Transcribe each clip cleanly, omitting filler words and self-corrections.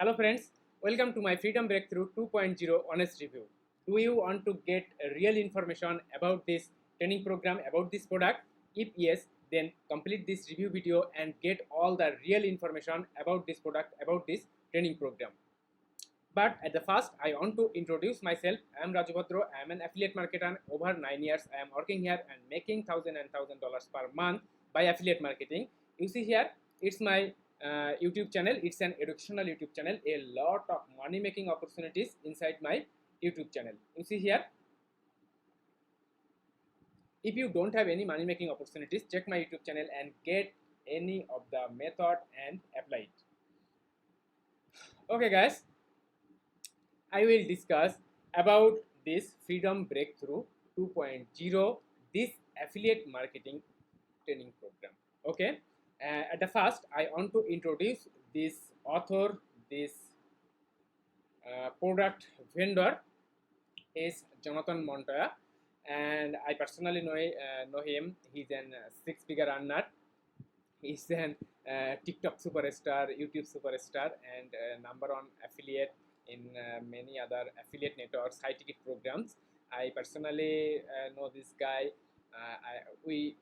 Hello friends, welcome to my Freedom Breakthrough 2.0 honest review. Do you want to get real information about this training program, about this product? If yes, then complete this review video and get all the real information about this product, about this training program. But at the first, I want to introduce myself. I am Raju Bhadro. I am an affiliate marketer. Over 9 years, I am working here and making $1,000 per month by affiliate marketing. You see here, it's my YouTube channel. It's an educational YouTube channel. A lot of money making opportunities inside my YouTube channel. You see here. If you don't have any money making opportunities, check my YouTube channel and get any of the method and apply it. Okay, guys. I will discuss about this Freedom Breakthrough 2.0, this affiliate marketing training program. Okay, at the first, I want to introduce this author, this product vendor is Jonathan Montoya, and I personally know him. He's an six-figure earner. He's an TikTok superstar, YouTube superstar, and number one affiliate in many other affiliate networks, high ticket programs. I personally know this guy. We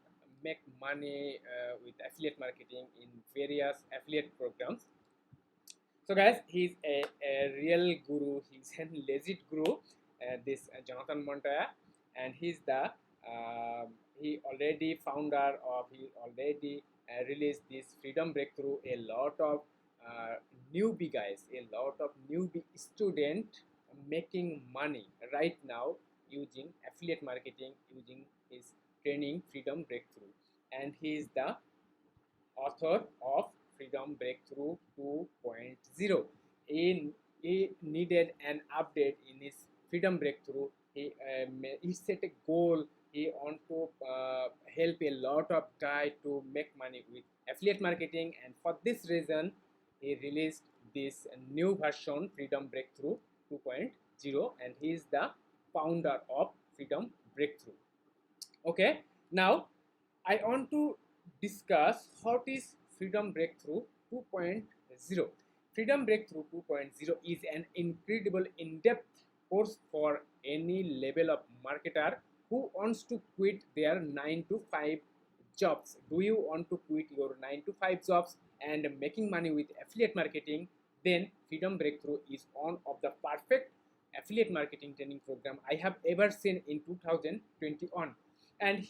make money with affiliate marketing in various affiliate programs. So guys, he's a real guru. He's a legit guru. This Jonathan Montoya, and he's the he already founder of. He already released this Freedom Breakthrough. A lot of newbie guys, a lot of newbie student making money right now using affiliate marketing, using his training Freedom Breakthrough, and he is the author of Freedom Breakthrough 2.0. He needed an update in his Freedom Breakthrough. He set a goal. He want to help a lot of guys to make money with affiliate marketing, and for this reason, he released this new version, Freedom Breakthrough 2.0, and he is the founder of Freedom Breakthrough. Okay, now I want to discuss what is Freedom Breakthrough 2.0. Freedom Breakthrough 2.0 is an incredible in-depth course for any level of marketer who wants to quit their 9 to 5 jobs. Do you want to quit your 9 to 5 jobs and making money with affiliate marketing? Then Freedom Breakthrough is one of the perfect affiliate marketing training program I have ever seen in 2021, and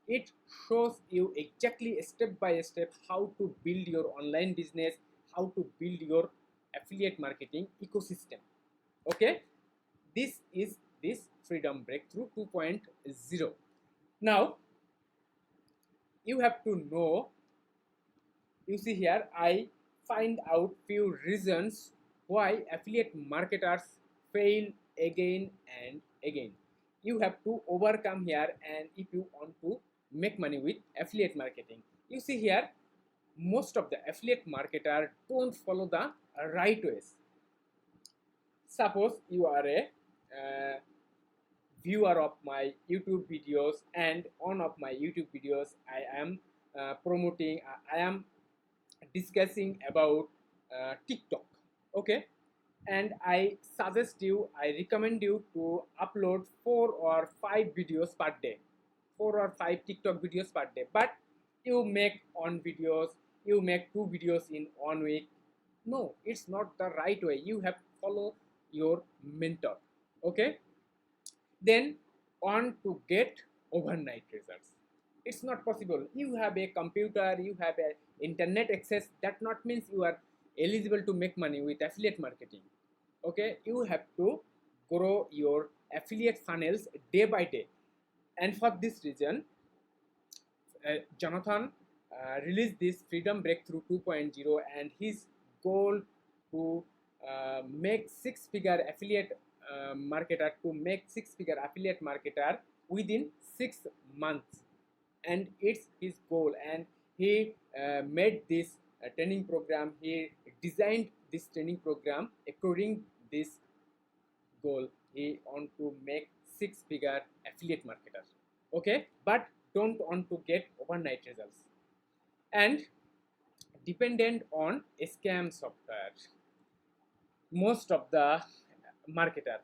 it shows you exactly step by step how to build your online business, how to build your affiliate marketing ecosystem. Okay, this is this Freedom Breakthrough 2.0. Now you have to know, you see here, I find out few reasons why affiliate marketers fail again and again. You have to overcome here, and if you want to make money with affiliate marketing, you see here, most of the affiliate marketer don't follow the right ways. Suppose you are a viewer of my YouTube videos, and on of my YouTube videos I am promoting, I am discussing about TikTok. Okay, and I suggest you, I recommend you to upload 4 or 5 videos per day, 4 or 5 TikTok videos per day. But you make on videos, you make 2 videos in 1 week. No, it's not the right way. You have to follow your mentor. Okay, then on to get overnight results. It's not possible. You have a computer, you have a internet access, that not means you are eligible to make money with affiliate marketing. Okay, you have to grow your affiliate funnels day by day, and for this reason Jonathan released this Freedom Breakthrough 2.0, and his goal to make six-figure affiliate marketer, to make six-figure affiliate marketer within 6 months, and it's his goal. And he made this training program. He designed this training program according this goal. He want to make six-figure affiliate marketer. Okay, but don't want to get overnight results and dependent on scam software. most of the marketer,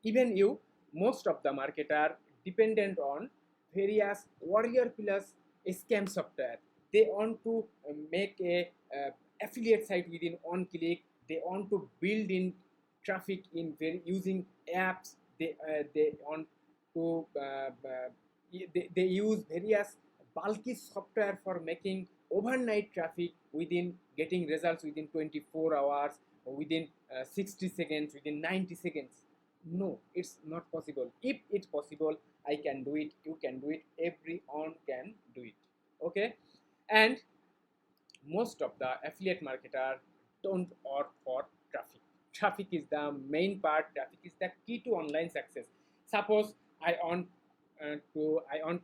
even you, most of the marketer dependent on various warrior plus scam software. They want to make a affiliate site within one click. They want to build in traffic in very using apps. They want to they use various bulky software for making overnight traffic within getting results within 24 hours or within 60 seconds, within 90 seconds. No, it's not possible. If it's possible, I can do it, you can do it, everyone can do it. Okay, and most of the affiliate marketer don't opt for traffic. Traffic is the main part. Traffic is the key to online success. Suppose I want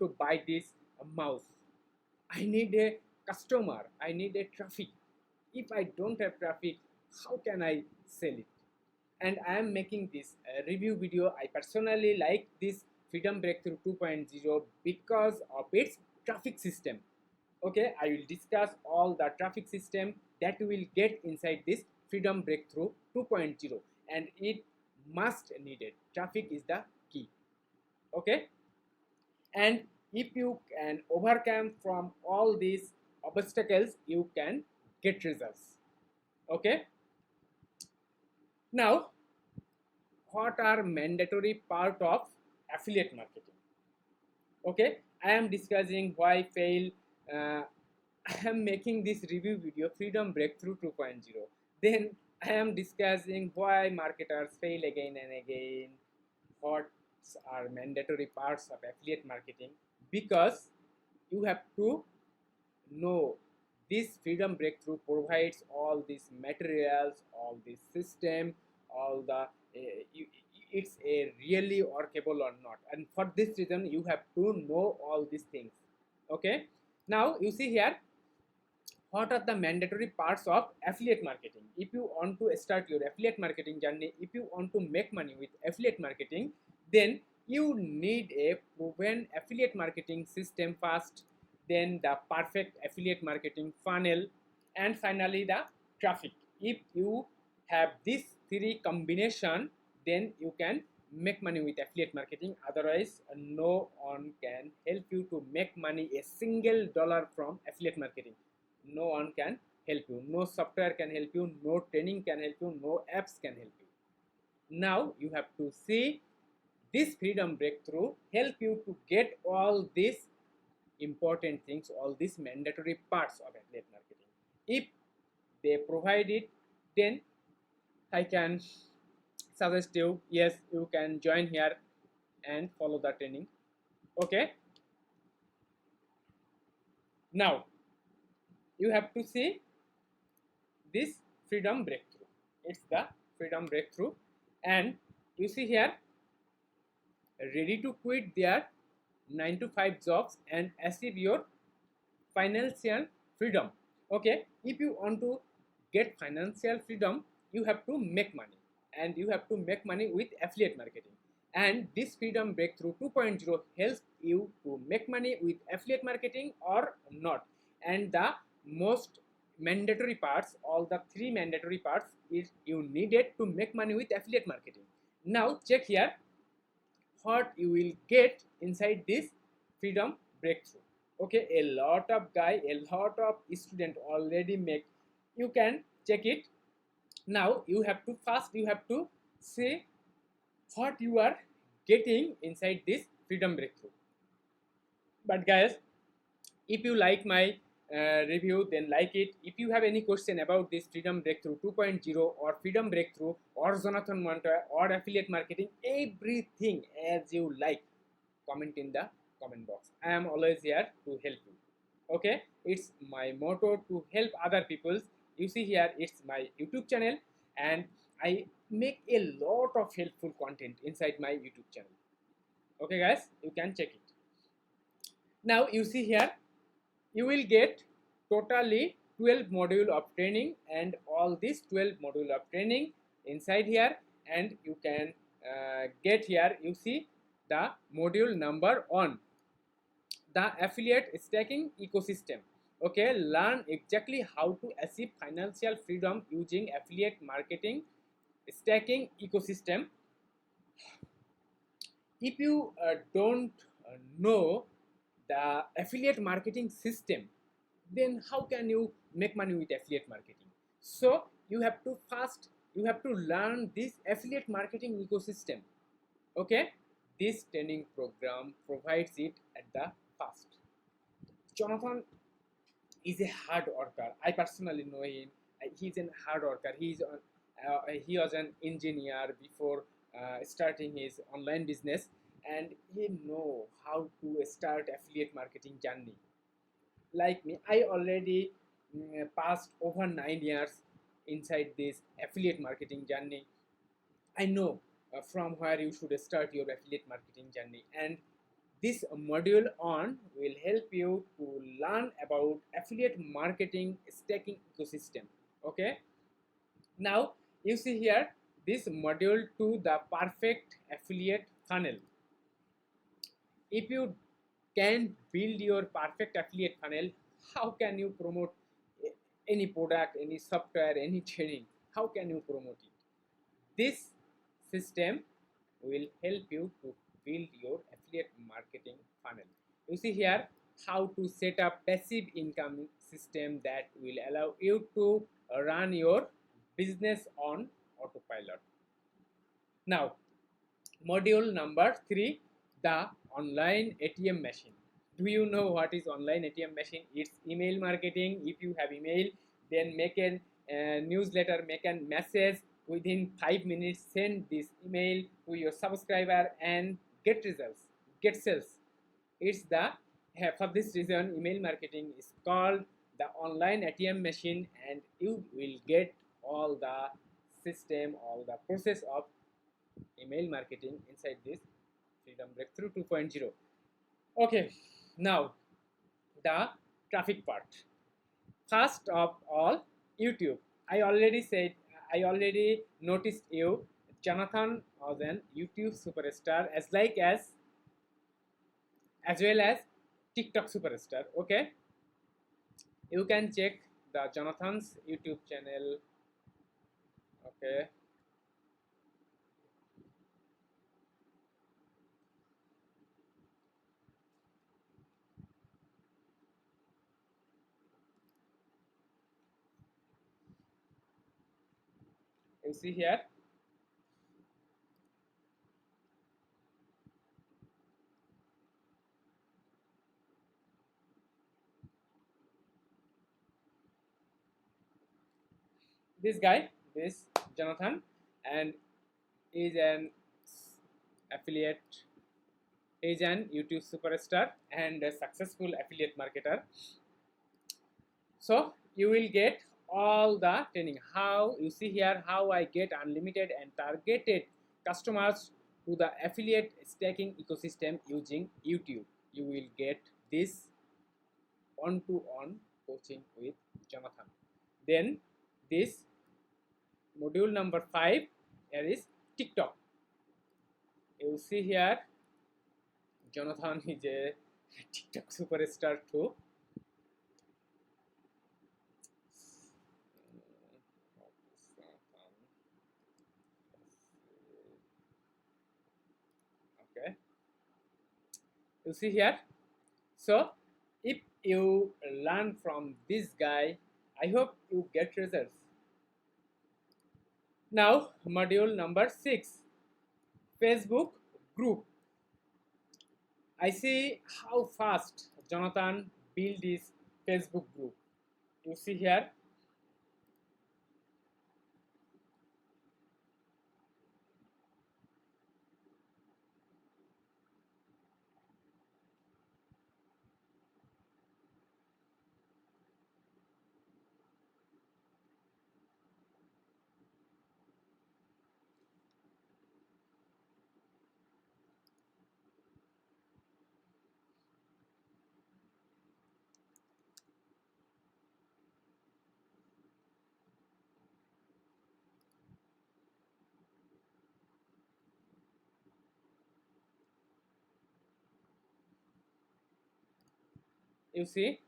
to buy this mouse. I need a customer, I need a traffic. If I don't have traffic, how can I sell it? And I am making this review video. I personally like this Freedom Breakthrough 2.0 because of its traffic system. Okay, I will discuss all the traffic system that you will get inside this Freedom Breakthrough 2.0, and it must needed. Traffic is the key. Okay, and if you can overcome from all these obstacles, you can get results. Okay, now what are mandatory part of affiliate marketing? Okay, I am discussing why fail. I am making this review video Freedom Breakthrough 2.0. Then I am discussing why marketers fail again and again. What are mandatory parts of affiliate marketing? Because you have to know this Freedom Breakthrough provides all these materials, all this system, all the it's a really workable or not, and for this reason you have to know all these things. Okay, now you see here what are the mandatory parts of affiliate marketing. If you want to start your affiliate marketing journey, if you want to make money with affiliate marketing, then you need a proven affiliate marketing system first, then the perfect affiliate marketing funnel, and finally the traffic. If you have this three combination, then you can make money with affiliate marketing. Otherwise, no one can help you to make money a single dollar from affiliate marketing. No one can help you. No software can help you. No training can help you. No apps can help you. Now you have to see this Freedom Breakthrough help you to get all these important things, all these mandatory parts of affiliate marketing. If they provide it, then I can suggest you, yes, you can join here and follow the training. Okay, now you have to see this Freedom Breakthrough. It's the Freedom Breakthrough, and you see here ready to quit their 9 to 5 jobs and achieve your financial freedom. Okay, if you want to get financial freedom, you have to make money, and you have to make money with affiliate marketing. And this Freedom Breakthrough 2.0 helps you to make money with affiliate marketing or not. And the most mandatory parts, all the three mandatory parts is you needed to make money with affiliate marketing. Now check here what you will get inside this Freedom Breakthrough. Okay, a lot of student already make. You can check it. Now you have to say what you are getting inside this Freedom Breakthrough. But guys, if you like my review, then like it. If you have any question about this Freedom Breakthrough 2.0 or Freedom Breakthrough or Jonathan Montoya or affiliate marketing, everything as you like, comment in the comment box. I am always here to help you. Okay, it's my motto to help other people. You see here, it's my YouTube channel, and I make a lot of helpful content inside my YouTube channel. Okay guys, you can check it. Now you see here, you will get totally 12 module of training, and all these 12 module of training inside here, and you can get here, you see the module number 1, the affiliate stacking ecosystem. Okay, learn exactly how to achieve financial freedom using affiliate marketing stacking ecosystem. If you don't know the affiliate marketing system, then how can you make money with affiliate marketing? So you have to learn this affiliate marketing ecosystem. Okay, this training program provides it at the first. Jonathan is a hard worker. I personally know him. He's a hard worker. He was an engineer before starting his online business, and he know how to start affiliate marketing journey. Like me, I already passed over 9 years inside this affiliate marketing journey. I know from where you should start your affiliate marketing journey, and this module on will help you to learn about affiliate marketing stacking ecosystem. Okay, now you see here this module to the perfect affiliate funnel. If you can build your perfect affiliate funnel, how can you promote any product, any software, any training? How can you promote it? This system will help you to build your affiliate marketing funnel. You see here how to set up passive income system that will allow you to run your business on autopilot. Now, module number 3, the online ATM machine. Do you know what is online ATM machine? It's email marketing. If you have email, then make a newsletter, make a message within 5 minutes, send this email to your subscriber and get results, get sales. It's the for this reason email marketing is called the online ATM machine, and you will get all the system, all the process of email marketing inside this Freedom Breakthrough 2.0. Okay, now the traffic part. First of all, YouTube. I already said, I already noticed you. Jonathan was an YouTube superstar as well as TikTok superstar. Okay, you can check the Jonathan's YouTube channel. Okay, you see here. This guy, this Jonathan, and is an affiliate. Is an YouTube superstar and a successful affiliate marketer. So you will get all the training. How you see here how I get unlimited and targeted customers to the affiliate stacking ecosystem using YouTube. You will get this one-to-one coaching with Jonathan. Then this module number 5 here is TikTok. You see here Jonathan is a TikTok superstar too. Okay, you see here. So if you learn from this guy, I hope you get results. Now module number 6, Facebook group. I see how fast Jonathan built his Facebook group. You see here. You see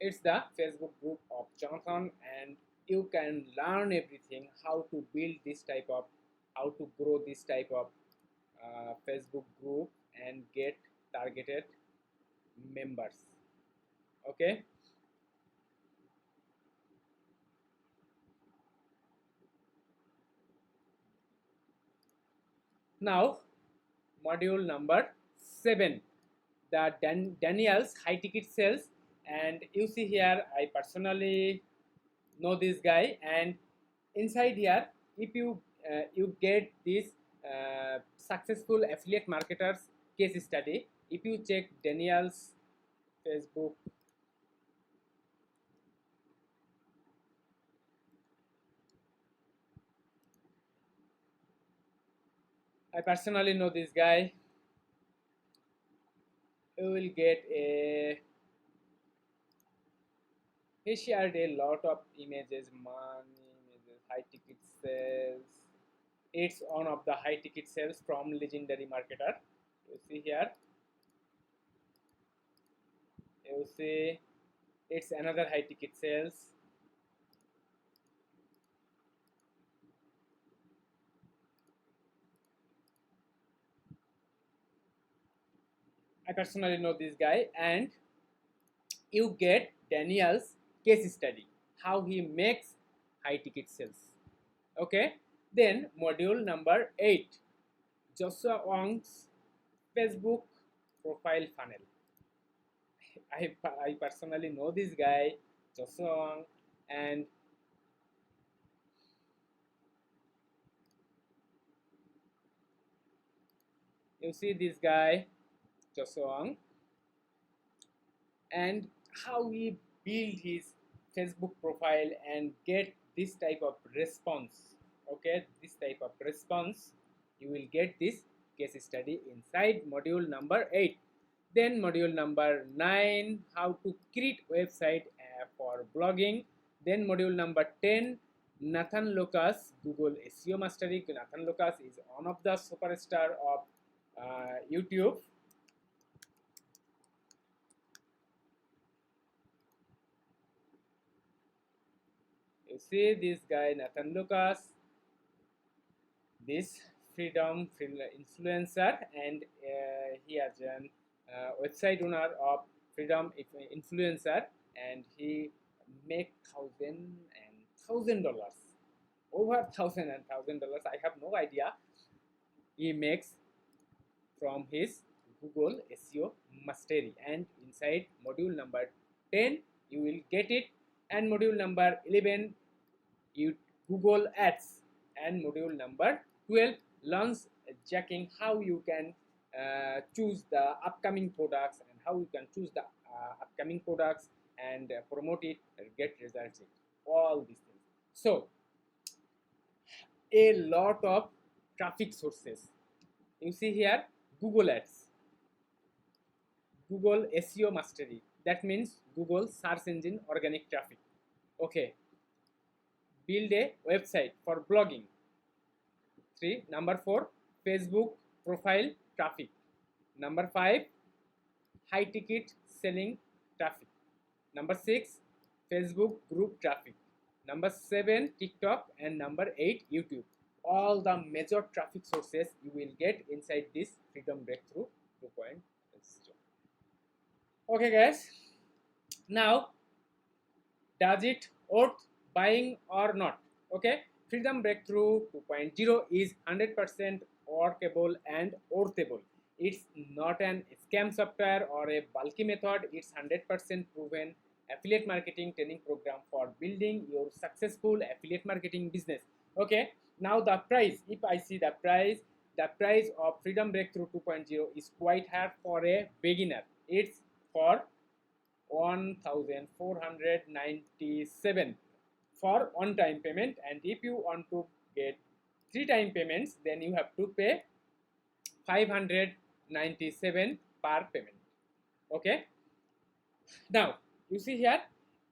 It's the Facebook group of Jonathan, and you can learn everything how to build this type of, how to grow this type of Facebook group and get targeted members. Okay, now module number 7, the Daniel's high ticket sales. And you see here, I personally know this guy, and inside here, if you get this successful affiliate marketers case study, if you check Daniel's Facebook, I personally know this guy, you will get a, he shared a lot of images, money images, high ticket sales. It's one of the high ticket sales from legendary marketer. You see here, you see it's another high ticket sales. I personally know this guy, and you get Daniel's case study, how he makes high ticket sales. Okay, then module number 8, Joshua Wong's Facebook profile funnel. I personally know this guy, Joshua Wong, and you see this guy, Joshua Wong, and how he build his Facebook profile and get this type of response. Okay, this type of response, you will get this case study inside module number 8. Then module number 9, how to create website for blogging. Then module number 10, Nathan Lucas, Google SEO Mastery. Nathan Lucas is one of the superstar of YouTube. You see this guy, Nathan Lucas, this freedom influencer, and he has an website owner of freedom influencer, and he make $1,000 over $1,000. I have no idea he makes from his Google SEO Mastery. And inside module number 10, you will get it, and module number 11, you Google Ads, and module number 12, learns jacking, how you can choose the upcoming products, and how you can choose the upcoming products and promote it and get results, all these things. So a lot of traffic sources. You see here, Google Ads, Google SEO Mastery, that means Google search engine organic traffic. Okay, build a website for blogging. 3. Number 4, Facebook profile traffic. Number 5, high ticket selling traffic. Number 6, Facebook group traffic. Number 7, TikTok, and number 8, YouTube. All the major traffic sources you will get inside this Freedom Breakthrough 2.0. Okay guys, now does it worth buying or not? Okay, Freedom Breakthrough 2.0 is 100% workable and worthable. It's not an scam software or a bulky method. It's 100% proven affiliate marketing training program for building your successful affiliate marketing business. Okay, now the price, if I see the price of Freedom Breakthrough 2.0 is quite hard for a beginner. It's for 1,497 for one-time payment, and if you want to get 3-time payments, then you have to pay 597 per payment. Okay, now you see here,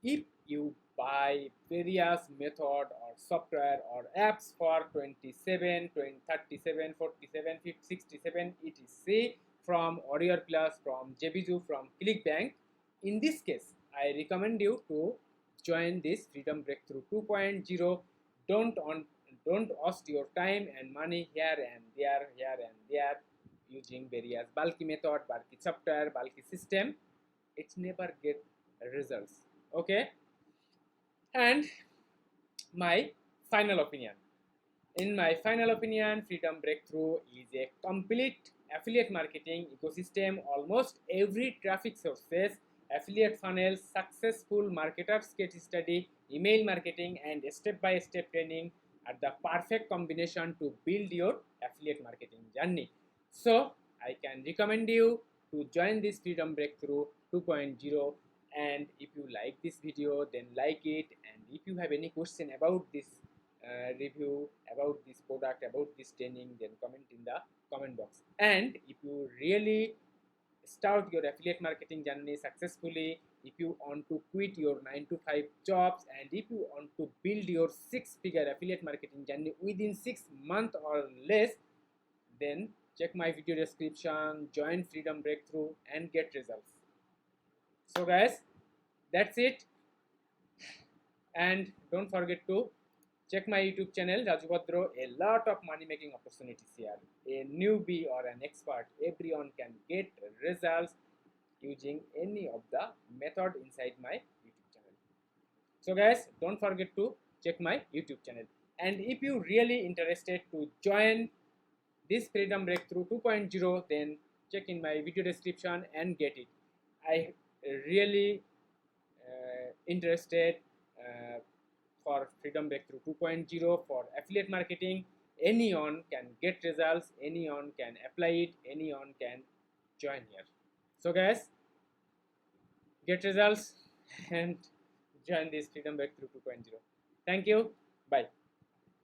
if you buy various method or software or apps for 27, 20, 37, 47, 50, 67 etc. from Warrior Plus, from JBZoo, from ClickBank, in this case I recommend you to join this Freedom Breakthrough 2.0. Don't waste your time and money here and there using various bulky method, bulky software, bulky system. It never get results. Okay. And my final opinion. In my final opinion, Freedom Breakthrough is a complete affiliate marketing ecosystem. Almost every traffic sources, affiliate funnels, successful marketers case study, email marketing, and step-by-step training are the perfect combination to build your affiliate marketing journey. So I can recommend you to join this Freedom Breakthrough 2.0. And if you like this video, then like it. And if you have any question about this review, about this product, about this training, then comment in the comment box. And if you really start your affiliate marketing journey successfully, if you want to quit your 9 to 5 jobs, and if you want to build your 6-figure affiliate marketing journey within 6 months or less, then check my video description, join Freedom Breakthrough and get results. So guys, that's it. And don't forget to check my YouTube channel, Raju Bhadro. A lot of money making opportunities here. A newbie or an expert, everyone can get results using any of the method inside my YouTube channel. So guys, don't forget to check my YouTube channel. And if you really interested to join this Freedom Breakthrough 2.0, then check in my video description and get it. I really interested for Freedom Breakthrough 2.0 for affiliate marketing. Anyone can get results, anyone can apply it, anyone can join here. So guys, get results and join this Freedom Breakthrough 2.0. Thank you. Bye.